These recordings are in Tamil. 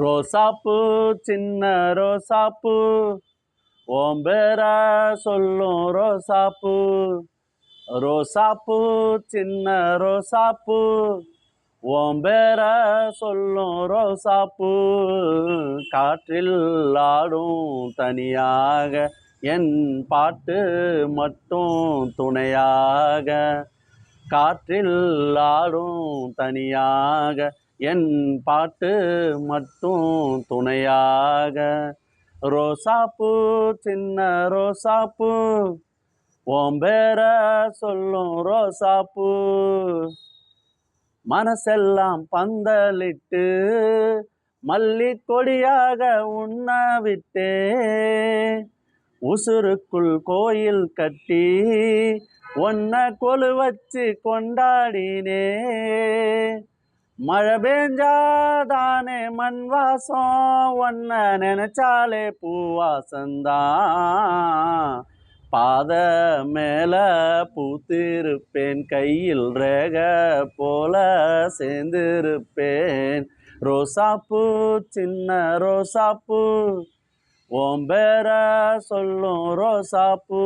ரோசாப்பூ சின்ன ரோசாப்பூ ஓம் பேர சொல்லும் ரோசாப்பூ. ரோசாப்பூ சின்ன ரோசாப்பூ ஓம் பேர சொல்லும் ரோசாப்பூ. காற்றில் ஆடும் தனியாக என் பாட்டு மட்டும் துணையாக. காற்றில் ஆடும் தனியாக என் பாட்டு மட்டும் துணையாக. ரோசாப்பூ சின்ன ரோசாப்பூ ஓம் பேர சொல்லும் ரோசாப்பூ. மனசெல்லாம் பந்தலிட்டு மல்லி கொடியாக உண்ண விட்டே. உசுருக்குள் கோயில் கட்டி ஒன்ன கொலு வச்சு கொண்டாடினே. மழை பெஞ்சாதானே மண் வாசம், ஒன்ன நினைச்சாலே பூவாசந்தான். பாத மேல பூத்திருப்பேன், கையில் ரேக போல சேர்ந்திருப்பேன். ரோசாப்பூ சின்ன ரோசாப்பூ ஓம் பேர சொல்லும் ரோசாப்பூ.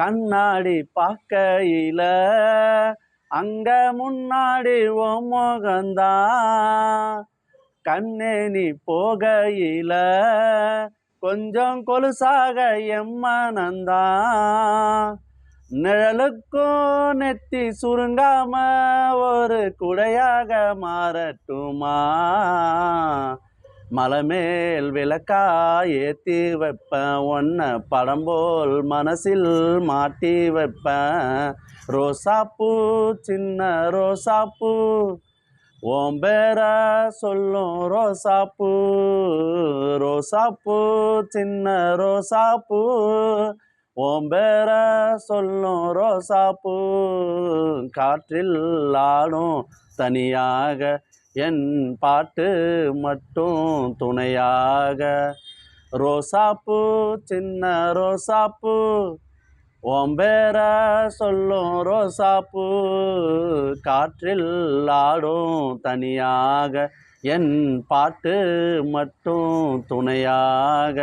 கண்ணாடி பார்க்கையில அங்க முன்னாடி ஓ முகந்தான். கண்ணே நீ போகையில கொஞ்சம் கொலுசாக எம்மனந்தான். நிழலுக்கும் நெத்தி சுருங்காம ஒரு குடையாக மாறட்டுமா. மலைமேல் விளக்கா ஏற்றி வைப்பேன், ஒன்ன படம் போல் மனசில் மாட்டி வைப்பேன். ரோசாப்பூ சின்ன ரோசாப்பூ ஓம் பேர சொல்லும் ரோசாப்பூ. ரோசாப்பூ சின்ன ரோசாப்பூ ஓம் பேர சொல்லும் ரோசாப்பூ. காற்றில் ஆடும் தனியாக என் பாட்டு மட்டும் துணையாக. ரோசாப்பூ சின்ன ரோசாப்பூ ஓம் பேர சொல்லும் ரோசாப்பூ. காற்றில் ஆடும் தனியாக என் பாட்டு மட்டும் துணையாக.